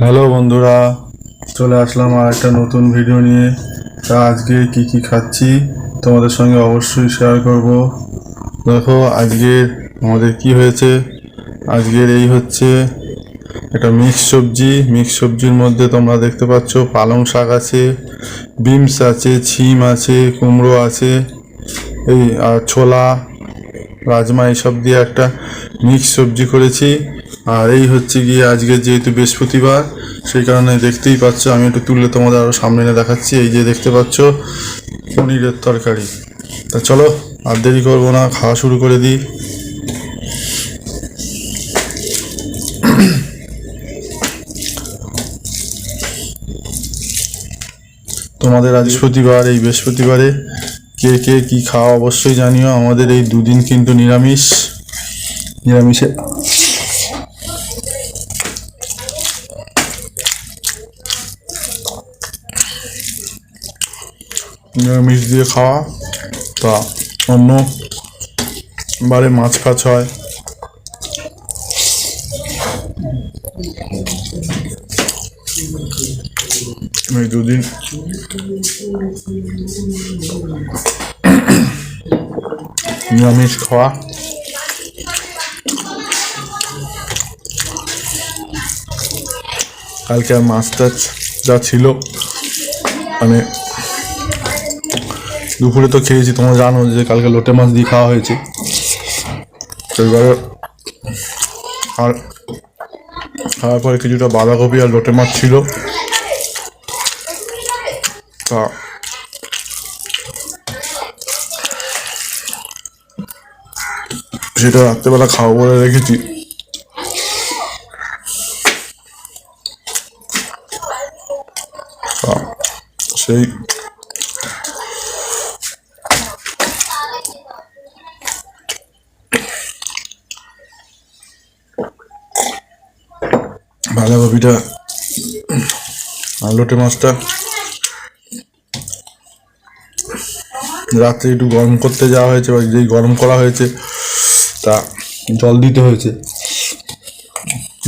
Hello বন্ধুরা, চলে আসলাম আর একটা নতুন ভিডিও নিয়ে। তা আজকে কি খাচ্ছি তোমাদের সঙ্গে অবশ্যই শেয়ার করব। দেখো আজকে আমাদের কি হয়েছে। আজকের এই হচ্ছে একটা মিক্স সবজির মধ্যে তোমরা দেখতে পাচ্ছ পালং শাক আছে, বিনস আছে, ছিম আছে, কুমড়ো আছে, এই আর ছোলা, রাজমা এইসব দিয়ে একটা মিক্স সবজি করেছি। আর এই হচ্ছে গিয়ে আজকে যেহেতু বৃহস্পতিবার, সেই কারণে দেখতেই পাচ্ছ, আমি একটু তুলে তোমাদের আরও সামনে এনে দেখাচ্ছি। এই যে দেখতে পাচ্ছ পনিরের তরকারি। তা চলো আর দেরি করবো না, খাওয়া শুরু করে দিই। তোমাদের আজ বৃহস্পতিবার, এই বৃহস্পতিবারে কে কে কী খাওয়া অবশ্যই জানিও। আমাদের এই দুদিন কিন্তু নিরামিষে নিরামিষ দিয়ে খাওয়া। তা অন্য বারে মাছ ফাছ হয়। এই দুদিন নিরামিষ খাওয়া। কালকে আর মাছ টাছ যা ছিল, মানে দুপুরে তো খেয়েছি, তোমরা জানো যে কালকে লোটে মাছ দিয়ে খাওয়া হয়েছে। তো এবারে আর খাওয়ার পরে কিছুটা বাঁধাকপি আর লোটে মাছ ছিল, তা সেটা রাত্রেবেলা খাওয়া বলে রেখেছি। সেই বাঁধাকপিটা আর লোটে মাছটা রাত্রে একটু গরম করতে যাওয়া হয়েছে, বা যেই গরম করা হয়েছে তা জল দিতে হয়েছে।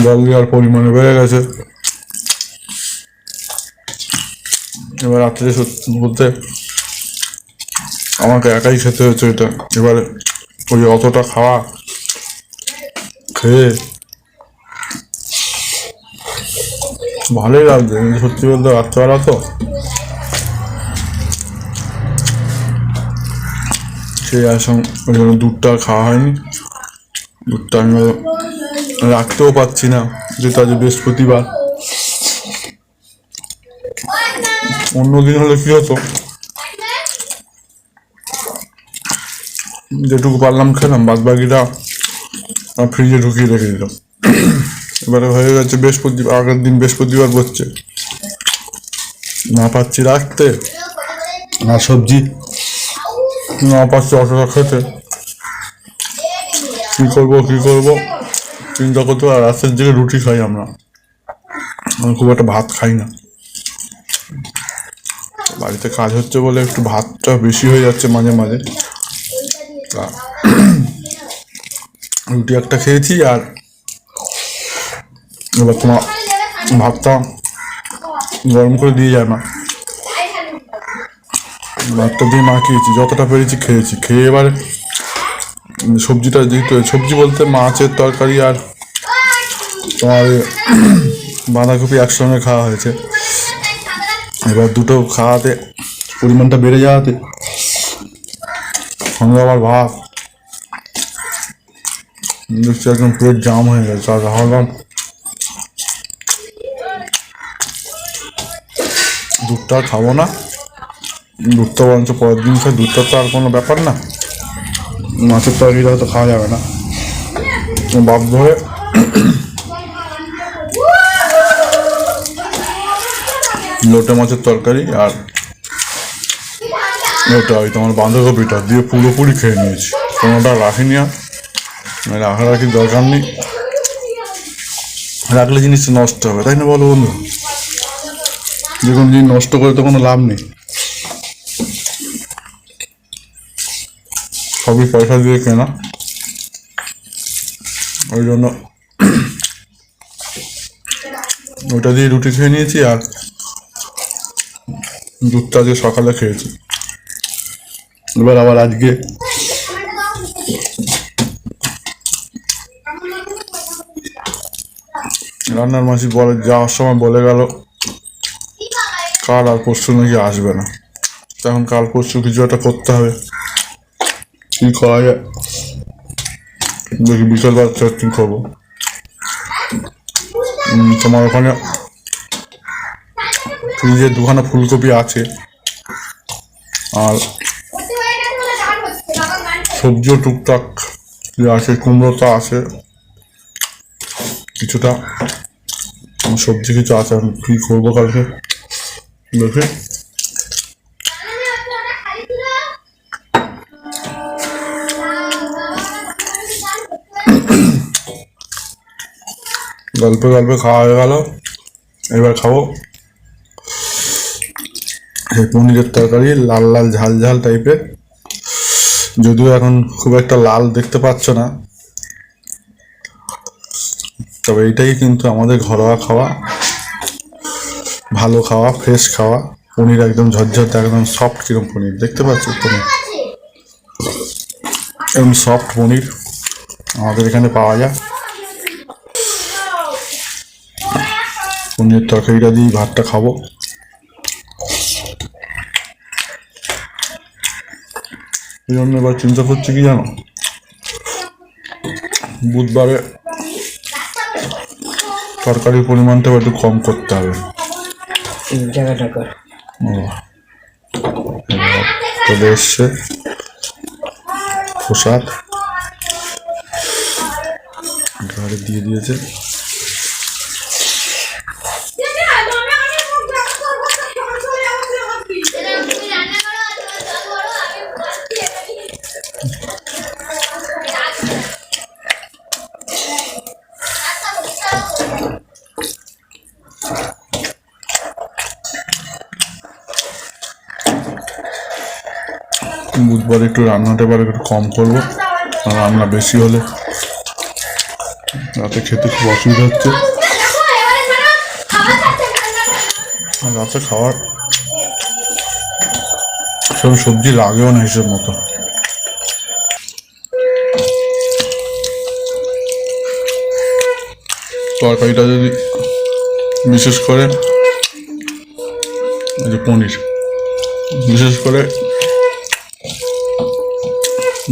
জল দেওয়ার পরিমাণে বেড়ে গেছে। এবার রাত্রে বলতে আমাকে একাই খেতে হয়েছে এটা। এবারে ওই অতটা খেয়ে ভালোই লাগছে, কিন্তু সত্যি বলতে রাত্রেবেলা তো সেই আসম, ওই জন্য দুধটা খাওয়া হয়নি। দুধটা আমি রাখতেও পারছি না, যেহেতু আজ বৃহস্পতিবার। অন্যদিন হলে কি হতো, যেটুকু পারলাম খেলাম, বাদ বাকিটা ফ্রিজে ঢুকিয়ে রেখে দিলাম। এবারে হয়ে গেছে বৃহস্পতিবার, আগের দিন বৃহস্পতিবার বসছে, না পাচ্ছি রাখতে, আর সবজি না পাচ্ছি অতটা খেতে, কী করবো চিন্তা করতে। আর রাতের দিকে রুটি খাই আমরা, আমি খুব একটা ভাত খাই না। বাড়িতে কাজ হচ্ছে বলে একটু ভাতটা বেশি হয়ে যাচ্ছে মাঝে মাঝে। তা রুটি একটা খেয়েছি, আর এবার তোমার ভাতটা গরম করে দিয়ে যায় না, ভাতটা দিয়ে মাখিয়েছি, যতটা পেরেছি খেয়েছি। খেয়ে এবারে সবজিটা যেহেতু সবজি বলতে মাছের তরকারি আর তোমার বাঁধাকপি একসঙ্গে খাওয়া হয়েছে। এবার দুটো খাওয়াতে পরিমাণটা বেড়ে যাওয়াতে সঙ্গে আবার ভাত, দেখছি একদম পেট জাম হয়ে গেছে। আর ভাবলাম দুধটা খাবো না, দুধটা বরঞ্চ পরের দিন খাই। দুধটা তো আর কোনো ব্যাপার না, মাছের তরকারিটা হয়তো খাওয়া যাবে না, বাধ্য হয়ে লোটে মাছের তরকারি আর ওটা ওই তোমার বাঁধাকপিটা দিয়ে পুরোপুরি খেয়ে নিয়েছি, কোনোটা রাখিনি। আর রাখারাখির দরকার নেই, রাখলে জিনিসটা নষ্ট হবে, তাই না বলো বন্ধু? যে কোনো জিনিস নষ্ট করে তো কোনো লাভ নেই, সবই পয়সা দিয়ে কেনা। ওই জন্য ওটা দিয়ে রুটি খেয়ে নিয়েছি, আর দুধটা আজকে সকালে খেয়েছি। এবার আবার আজকে রান্নার মাসি যাওয়ার সময় বলে গেল কাল আর পরশু নাকি আসবে না। তখন কাল পরশু কিছু একটা করতে হবে, কি করা যায় দেখি। বিকেলবার কি করবো। তোমার ওখানে ফ্রিজে দুখানা ফুলকপি আছে, আর সবজিও টুকটাক আছে, কুমড়োটা আছে কিছুটা, সবজি কিছু আছে। আমি কী করবো কালকে দেখে। গল্পে গল্পে খাওয়া হয়ে গেল, এবার খাবো এই পনিরের তরকারি, লাল লাল ঝাল ঝাল টাইপের। যদিও এখন খুব একটা লাল দেখতে পাচ্ছ না, তবে এইটাই কিন্তু আমাদের ঘরোয়া খাওয়া, ভালো খাওয়া, ফ্রেশ খাওয়া। পনির একদম ঝরঝর, একদম সফট। কিরম পনির দেখতে পাচ্ছ? পনির একদম সফট পনির আমাদের এখানে পাওয়া যায়। পনিরের তরকারিটা দিয়ে ভাতটা খাবো। এই জন্য এবার চিন্তা করছি কি জানো, বুধবারে তরকারির পরিমাণটা একটু কম করতে হবে। চলে এসছে প্রসাদ, ঘরে দিয়ে দিয়েছে। বুধবার একটু রান্নাটা এবার একটু কম করবো, আর রান্না বেশি হলে রাতে খেতে খুব অসুবিধা হচ্ছে। রাতে খাওয়ার সব সবজি লাগেও না হিসেব মতো। তরকারিটা যদি বিশেষ করে এই যে পনির, বিশেষ করে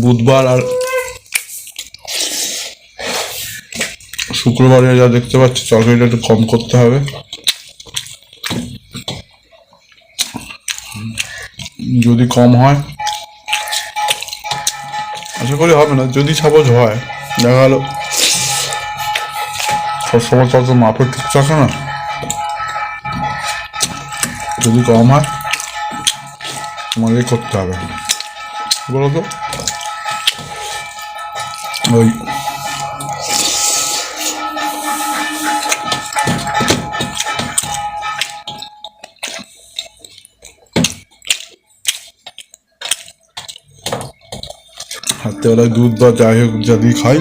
বুধবার আর শুক্রবারে যা দেখতে পাচ্ছি, তরকারিটা একটু কম করতে হবে। যদি কম হয়, আশা করি হবে না, যদি সাপোজ হয়, দেখা গেলো সবসময় তত মাপের ঠিক থাকে না, যদি কম হয় আমাদের করতে হবে। বলো তো, ওই রাত্রেবেলায় দুধ বা যাই হোক যদি খাই,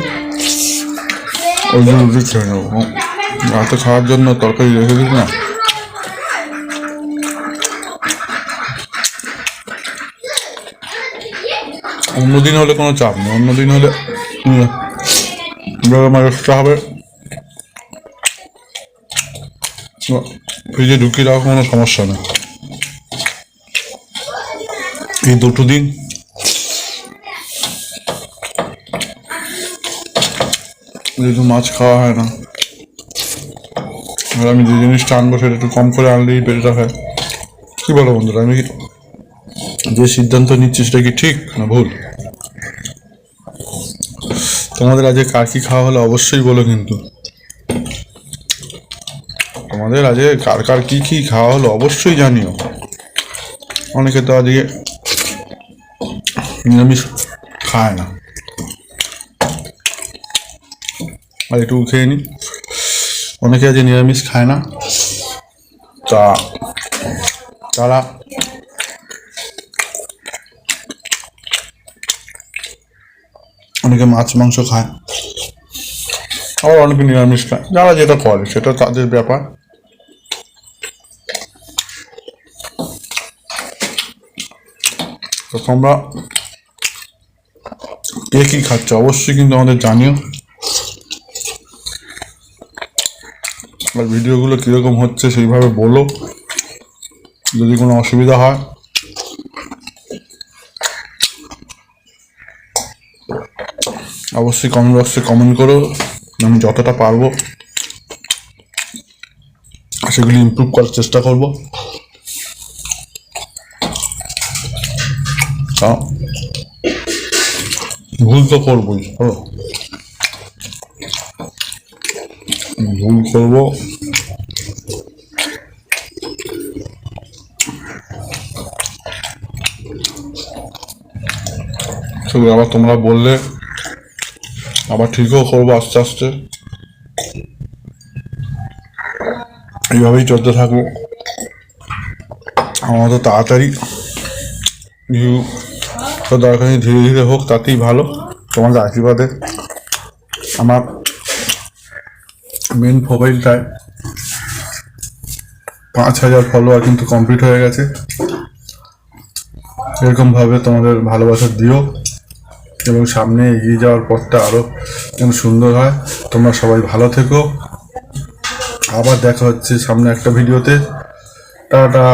ওই জন্য রুটি খেয়ে নেবো। রাতে খাওয়ার জন্য তরকারি রেখে দিই না। অন্যদিন হলে কোনো চাপ নেই, অন্যদিন হলে আমার এক্সট্রা হবে, ফ্রিজে ঢুকিয়ে রাখা কোনো সমস্যা নেই। এই দুটো দিন যেহেতু মাছ খাওয়া হয় না, আর আমি যে জিনিসটা আনবো সেটা একটু কম করে আনলেই পেটটা হয়। কী বলো বন্ধুরা, আমি যে সিদ্ধান্ত নিচ্ছি সেটা কি ঠিক না ভুল? তোমাদের আজকে কার কি খাওয়া হলো অবশ্যই বলো, কিন্তু তোমাদের আজকে কার কার কি কি খাওয়া হলো অবশ্যই জানিও। অনেকে তো আজকে নিরামিষ খায় না, আর একটু খেয়ে নি। অনেকে আজকে নিরামিষ খায় না, তারা অনেকে মাছ মাংস খায়। আবার অনেকে নিরামিষ খায়, যারা যেটা করে সেটা তাদের ব্যাপার। তো তোমরা কে কী খাচ্ছ অবশ্যই কিন্তু আমাদের জানিও। আর ভিডিওগুলো কীরকম হচ্ছে সেইভাবে বলো, যদি কোনো অসুবিধা হয় অবশ্যই কমেন্ট বক্সে কমেন্ট করো। আমি যতটা পারবো সেগুলি ইমপ্রুভ করার চেষ্টা করব। ভুল তো করবোই, ভুল করবো, সেগুলো আবার তোমরা বললে আবার ঠিকও করবো আস্তে আস্তে। এইভাবেই চলতে থাকবো। আমার তো তাড়াতাড়ি ভিউ তো দরকার নেই, ধীরে ধীরে হোক তাতেই ভালো। তোমাদের আশীর্বাদে আমার মেন প্রোফাইলটায় 5,000 ফলোয়ার কিন্তু কমপ্লিট হয়ে গেছে। এরকমভাবে তোমাদের ভালোবাসা দিও এবং সামনে এগিয়ে যাওয়ার পথটা আরও যেন সুন্দর হয়। তোমরা সবাই ভালো থেকো। আবার দেখা হচ্ছে সামনে একটা ভিডিওতে। টাটা।